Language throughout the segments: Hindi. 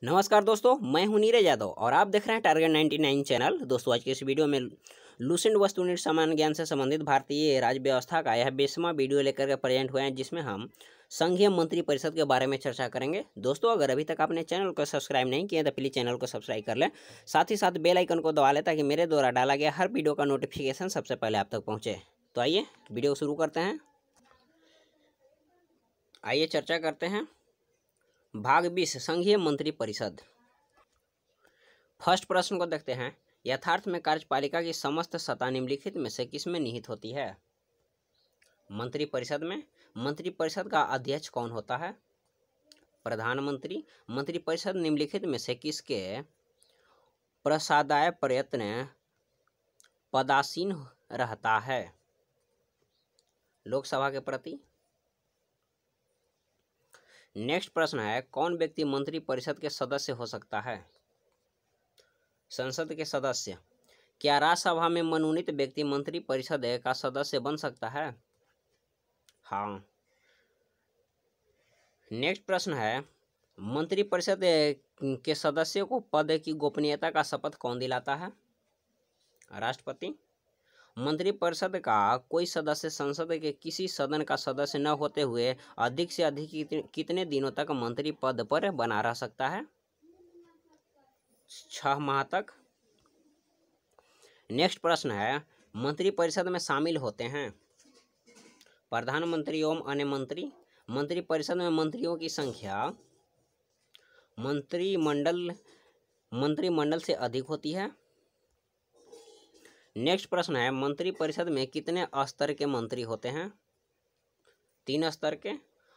नमस्कार दोस्तों, मैं हूं नीरज यादव और आप देख रहे हैं टारगेट 99 चैनल। दोस्तों, आज के इस वीडियो में लूसेंट वस्तुनिष्ठ सामान्य ज्ञान से संबंधित भारतीय राज्य व्यवस्था का यह 20वां वीडियो लेकर के प्रेजेंट हुए हैं, जिसमें हम संघीय मंत्री परिषद के बारे में चर्चा करेंगे। दोस्तों, अगर अभी तक आपने चैनल को सब्सक्राइब नहीं किया तो प्लीज़ चैनल को सब्सक्राइब कर लें, साथ ही साथ बेल आइकन को दबा लें ताकि मेरे द्वारा डाला गया हर वीडियो का नोटिफिकेशन सबसे पहले आप तक पहुँचे। तो आइए वीडियो शुरू करते हैं। आइए चर्चा करते हैं भाग 20 संघीय मंत्री परिषद। फर्स्ट प्रश्न को देखते हैं। यथार्थ में कार्यपालिका की समस्त सत्ता निम्नलिखित में से किसमें निहित होती है? मंत्री परिषद में मंत्री परिषद का अध्यक्ष कौन होता है? प्रधानमंत्री। मंत्री परिषद निम्नलिखित में से किसके प्रसादाय प्रयत्न पदासीन रहता है? लोकसभा के प्रति। नेक्स्ट प्रश्न है, कौन व्यक्ति मंत्री परिषद के सदस्य हो सकता है? संसद के सदस्य। क्या राज्यसभा में मनोनीत व्यक्ति मंत्री परिषद का सदस्य बन सकता है? हाँ। नेक्स्ट प्रश्न है, मंत्री परिषद के सदस्यों को पद की गोपनीयता का शपथ कौन दिलाता है? राष्ट्रपति। मंत्री परिषद का कोई सदस्य संसद के किसी सदन का सदस्य न होते हुए अधिक से अधिक कितने दिनों तक मंत्री पद पर बना रह सकता है? 6 माह तक। नेक्स्ट प्रश्न है, मंत्री परिषद में शामिल होते हैं प्रधानमंत्री एवं अन्य मंत्री। मंत्री परिषद में मंत्रियों की संख्या मंत्रिमंडल से अधिक होती है। नेक्स्ट प्रश्न है, मंत्री परिषद में कितने स्तर के मंत्री होते हैं? 3 स्तर के।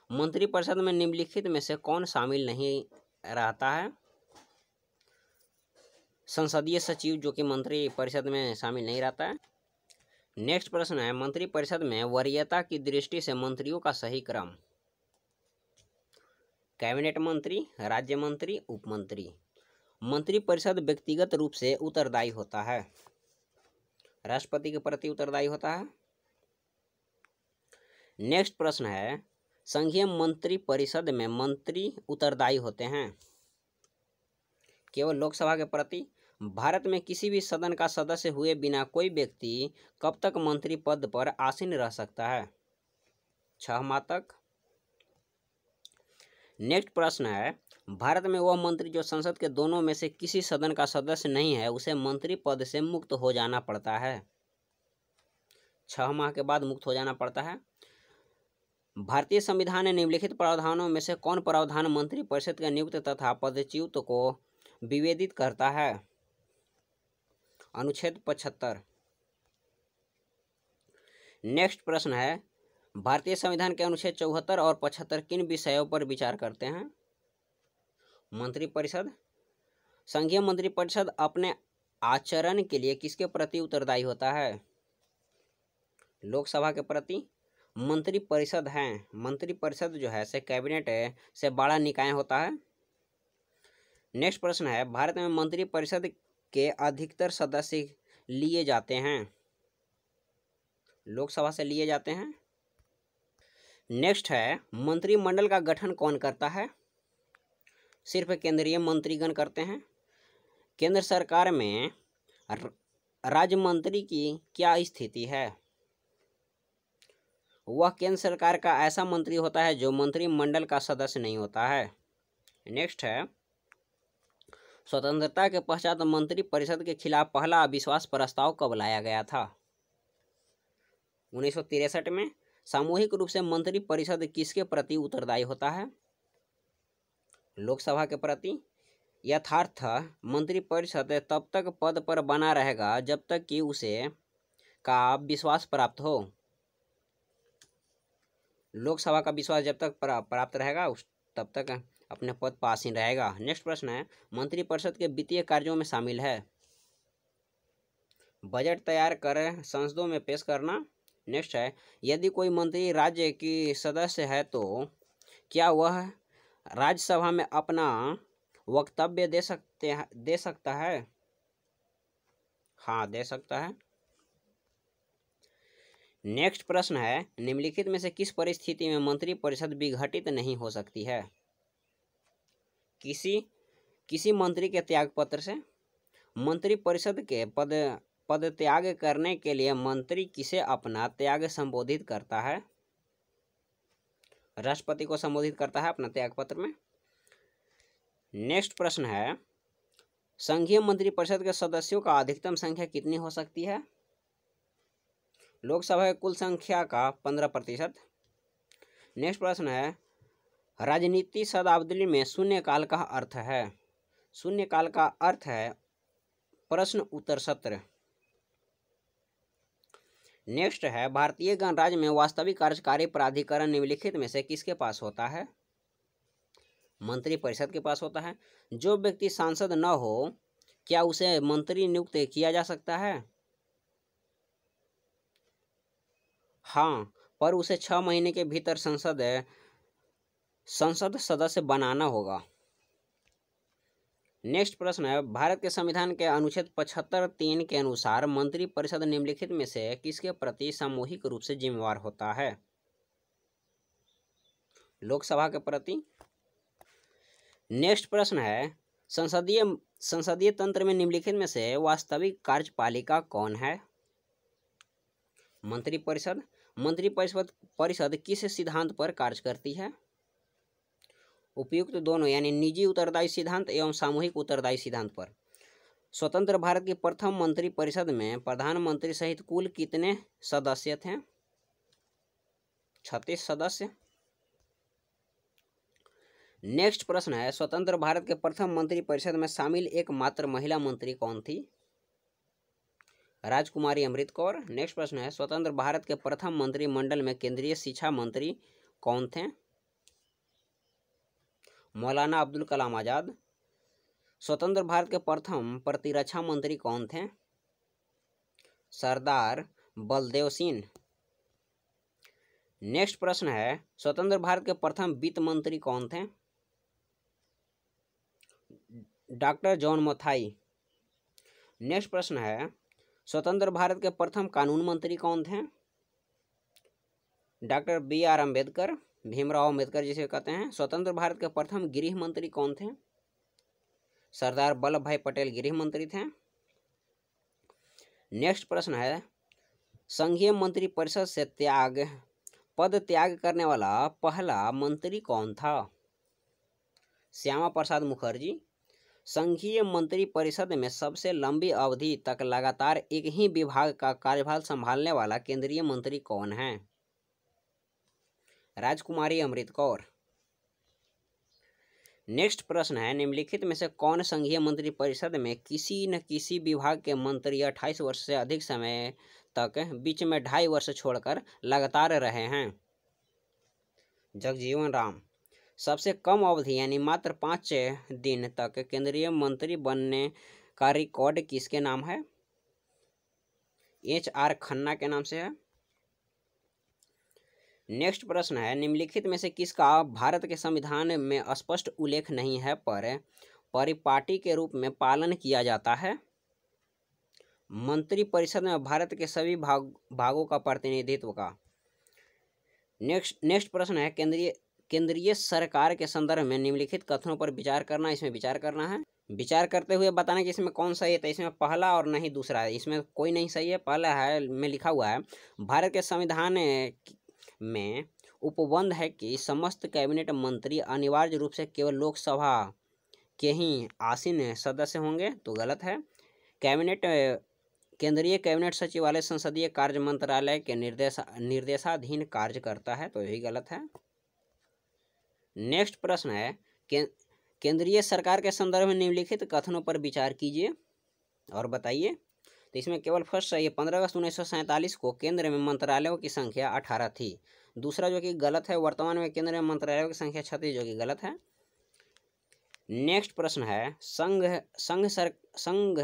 मंत्री परिषद में निम्नलिखित में से कौन शामिल नहीं रहता है? संसदीय सचिव, जो कि मंत्री परिषद में शामिल नहीं रहता है। नेक्स्ट प्रश्न है, मंत्री परिषद में वरीयता की दृष्टि से मंत्रियों का सही क्रम? कैबिनेट मंत्री, राज्य मंत्री, उपमंत्री। मंत्री परिषद व्यक्तिगत रूप से उत्तरदायी होता है? राष्ट्रपति के प्रति उत्तरदायी होता है। नेक्स्ट प्रश्न है, संघीय मंत्री परिषद में मंत्री उत्तरदायी होते हैं केवल लोकसभा के प्रति। भारत में किसी भी सदन का सदस्य हुए बिना कोई व्यक्ति कब तक मंत्री पद पर आसीन रह सकता है? 6 माह तक। नेक्स्ट प्रश्न है, भारत में वह मंत्री जो संसद के दोनों में से किसी सदन का सदस्य नहीं है उसे मंत्री पद से मुक्त हो जाना पड़ता है? 6 माह के बाद मुक्त हो जाना पड़ता है। भारतीय संविधान ने निम्नलिखित प्रावधानों में से कौन प्रावधान मंत्री परिषद के नियुक्त तथा पदच्युत को विभेदित करता है? अनुच्छेद 75। नेक्स्ट प्रश्न है, भारतीय संविधान के अनुच्छेद 74 और 75 किन विषयों पर विचार करते हैं? मंत्री परिषद। संघीय मंत्री परिषद अपने आचरण के लिए किसके प्रति उत्तरदायी होता है? लोकसभा के प्रति। मंत्री परिषद मंत्री परिषद जो है से कैबिनेट से बड़ा निकाय होता है। नेक्स्ट प्रश्न है, भारत में मंत्री परिषद के अधिकतर सदस्य लिए जाते हैं? लोकसभा से लिए जाते हैं। नेक्स्ट है, मंत्रिमंडल का गठन कौन करता है? सिर्फ केंद्रीय मंत्रीगण करते हैं। केंद्र सरकार में राज्य मंत्री की क्या स्थिति है? वह केंद्र सरकार का ऐसा मंत्री होता है जो मंत्रिमंडल का सदस्य नहीं होता है। नेक्स्ट है, स्वतंत्रता के पश्चात मंत्री परिषद के खिलाफ पहला अविश्वास प्रस्ताव कब लाया गया था? 1963 में। सामूहिक रूप से मंत्री परिषद किसके प्रति उत्तरदायी होता है? लोकसभा के प्रति। यथार्थ मंत्री परिषद तब तक पद पर बना रहेगा जब तक कि उसे का विश्वास प्राप्त हो। लोकसभा का विश्वास जब तक प्राप्त रहेगा तब तक अपने पद पर आसीन रहेगा। नेक्स्ट प्रश्न है, मंत्री परिषद के वित्तीय कार्यों में शामिल है? बजट तैयार कर संसदों में पेश करना। नेक्स्ट है, यदि कोई मंत्री राज्य की सदस्य है तो क्या वह राज्यसभा में अपना वक्तव्य दे सकता है? हाँ, दे सकता है। नेक्स्ट प्रश्न है, निम्नलिखित में से किस परिस्थिति में मंत्री परिषद विघटित नहीं हो सकती है? किसी किसी मंत्री के त्यागपत्र से। मंत्रिपरिषद के पद त्याग करने के लिए मंत्री किसे अपना त्याग संबोधित करता है? राष्ट्रपति को संबोधित करता है अपना त्यागपत्र में। नेक्स्ट प्रश्न है, संघीय मंत्रिपरिषद के सदस्यों का अधिकतम संख्या कितनी हो सकती है? लोकसभा की कुल संख्या का 15%। नेक्स्ट प्रश्न है, राजनीति शब्दावली में शून्यकाल का अर्थ है? शून्यकाल का अर्थ है प्रश्न उत्तर सत्र। नेक्स्ट है, भारतीय गणराज्य में वास्तविक कार्यकारी प्राधिकरण निम्नलिखित में से किसके पास होता है? मंत्रिपरिषद के पास होता है। जो व्यक्ति सांसद न हो, क्या उसे मंत्री नियुक्त किया जा सकता है? हाँ, पर उसे 6 महीने के भीतर संसद सदस्य बनाना होगा। नेक्स्ट प्रश्न है, भारत के संविधान के अनुच्छेद 75(3) के अनुसार मंत्रिपरिषद निम्नलिखित में से किसके प्रति सामूहिक रूप से जिम्मेवार होता है? लोकसभा के प्रति। नेक्स्ट प्रश्न है, संसदीय तंत्र में निम्नलिखित में से वास्तविक कार्यपालिका कौन है? मंत्रिपरिषद। मंत्रिपरिषद किस सिद्धांत पर कार्य करती है? उपयुक्त दोनों, यानी निजी उत्तरदायी सिद्धांत एवं सामूहिक उत्तरदायी सिद्धांत पर। स्वतंत्र भारत की प्रथम मंत्रिपरिषद में प्रधानमंत्री सहित कुल कितने सदस्य थे? 36 सदस्य। नेक्स्ट प्रश्न है, स्वतंत्र भारत के प्रथम मंत्रिपरिषद में शामिल एकमात्र महिला मंत्री कौन थी? राजकुमारी अमृत कौर। नेक्स्ट प्रश्न है, स्वतंत्र भारत के प्रथम मंत्रिमंडल में केंद्रीय शिक्षा मंत्री कौन थे? मौलाना अब्दुल कलाम आजाद। स्वतंत्र भारत के प्रथम प्रतिरक्षा मंत्री कौन थे? सरदार बलदेव सिंह। नेक्स्ट प्रश्न है, स्वतंत्र भारत के प्रथम वित्त मंत्री कौन थे? Doctor John Mathai. नेक्स्ट प्रश्न है, स्वतंत्र भारत के प्रथम कानून मंत्री कौन थे? डॉक्टर BR अम्बेडकर, भीमराव अम्बेडकर जिसे कहते हैं। स्वतंत्र भारत के प्रथम गृह मंत्री कौन थे? सरदार वल्लभ भाई पटेल गृह मंत्री थे। नेक्स्ट प्रश्न है, संघीय मंत्रिपरिषद से पद त्याग करने वाला पहला मंत्री कौन था? श्यामा प्रसाद मुखर्जी। संघीय मंत्रिपरिषद में सबसे लंबी अवधि तक लगातार एक ही विभाग का कार्यभार संभालने वाला केंद्रीय मंत्री कौन है? राजकुमारी अमृत कौर। नेक्स्ट प्रश्न है, निम्नलिखित में से कौन संघीय मंत्रिपरिषद में किसी न किसी विभाग के मंत्री 28 वर्ष से अधिक समय तक बीच में 2.5 वर्ष छोड़कर लगातार रहे हैं? जगजीवन राम। सबसे कम अवधि यानी मात्र 5 दिन तक केंद्रीय मंत्री बनने का रिकॉर्ड किसके नाम है? HR खन्ना के नाम से है। नेक्स्ट प्रश्न है, निम्नलिखित में से किसका भारत के संविधान में स्पष्ट उल्लेख नहीं है पर परिपाटी के रूप में पालन किया जाता है? मंत्रिपरिषद में भारत के सभी भागों का प्रतिनिधित्व का। नेक्स्ट प्रश्न है, केंद्रीय सरकार के संदर्भ में निम्नलिखित कथनों पर विचार करना। इसमें विचार करना है, विचार करते हुए बताना कि इसमें कौन सही है। तो इसमें पहला और नहीं दूसरा है, इसमें कोई नहीं सही है। पहला है में लिखा हुआ है, भारत के संविधान में उपबंध है कि समस्त कैबिनेट मंत्री अनिवार्य रूप से केवल लोकसभा के ही आसीन सदस्य होंगे। तो गलत है। केंद्रीय कैबिनेट सचिवालय संसदीय कार्य मंत्रालय के निर्देशाधीन कार्य करता है, तो यही गलत है। नेक्स्ट प्रश्न है, केंद्रीय सरकार के संदर्भ में निम्नलिखित कथनों पर विचार कीजिए और बताइए। तो इसमें केवल फर्स्ट सही है, 15 अगस्त 1947 को केंद्र में मंत्रालयों की संख्या 18 थी। दूसरा जो कि गलत है, वर्तमान में केंद्र में मंत्रालयों की संख्या 36, जो कि गलत है। नेक्स्ट प्रश्न है, संघ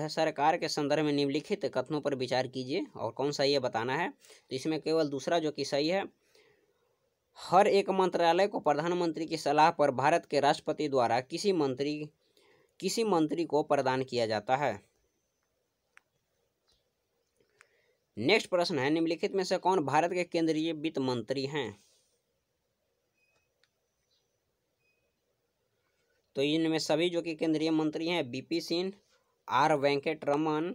सरकार के संदर्भ में निम्नलिखित कथनों पर विचार कीजिए और कौन सही है बताना है। तो इसमें केवल दूसरा जो कि सही है, हर एक मंत्रालय को प्रधानमंत्री की सलाह पर भारत के राष्ट्रपति द्वारा किसी मंत्री को प्रदान किया जाता है। नेक्स्ट प्रश्न है, निम्नलिखित में से कौन भारत के केंद्रीय वित्त मंत्री हैं? तो इनमें सभी जो कि केंद्रीय मंत्री हैं BP Singh, R Venkataraman,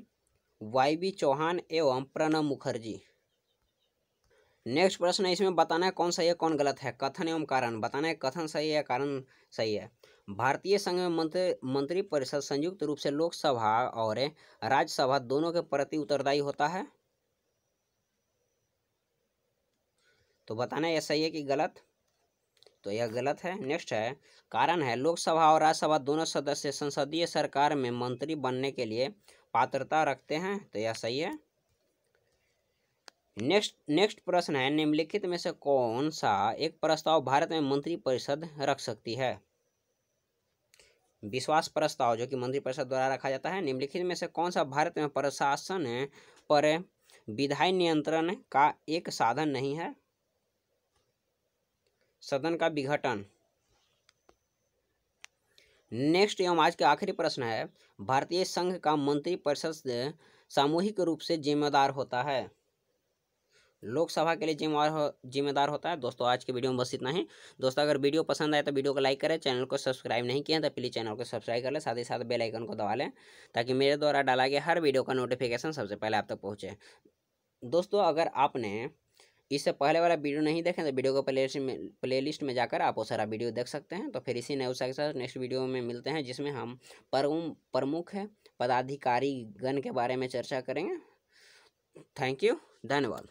YB Chauhan एवं प्रणब मुखर्जी। नेक्स्ट प्रश्न है, इसमें बताना है कौन सही है कौन गलत है। कथन एवं कारण बताना है, कथन सही है कारण सही है। भारतीय संघ में मंत्री परिषद संयुक्त रूप से लोकसभा और राज्यसभा दोनों के प्रति उत्तरदायी होता है। तो बताना है यह सही है कि गलत। तो यह गलत है। नेक्स्ट है, कारण है लोकसभा और राज्यसभा दोनों सदस्य संसदीय सरकार में मंत्री बनने के लिए पात्रता रखते हैं। तो यह सही है। नेक्स्ट प्रश्न है, निम्नलिखित में से कौन सा एक प्रस्ताव भारत में मंत्री परिषद रख सकती है। विश्वास प्रस्ताव जो कि मंत्री परिषद द्वारा रखा जाता है। निम्नलिखित में से कौन सा भारत में प्रशासन पर विधायी नियंत्रण का एक साधन नहीं है। सदन का विघटन। नेक्स्ट एवं आज का आखिरी प्रश्न है, भारतीय संघ का मंत्री परिषद सामूहिक रूप से जिम्मेदार होता है। लोकसभा के लिए जिम्मेदार होता है। दोस्तों आज के वीडियो में बस इतना ही। दोस्तों अगर वीडियो पसंद आए तो वीडियो को लाइक करें, चैनल को सब्सक्राइब नहीं किया तो प्लीज़ चैनल को सब्सक्राइब कर लें, साथ ही साथ बेल आइकन को दबा लें ताकि मेरे द्वारा डाला गया हर वीडियो का नोटिफिकेशन सबसे पहले आप तक पहुँचे। दोस्तों अगर आपने इससे पहले वाला वीडियो नहीं देखें तो वीडियो को प्लेलिस्ट में जाकर आप वो सारा वीडियो देख सकते हैं। तो फिर इसी नए उत्साह के साथ नेक्स्ट वीडियो में मिलते हैं, जिसमें हम प्रमुख पदाधिकारी गण के बारे में चर्चा करेंगे। थैंक यू, धन्यवाद।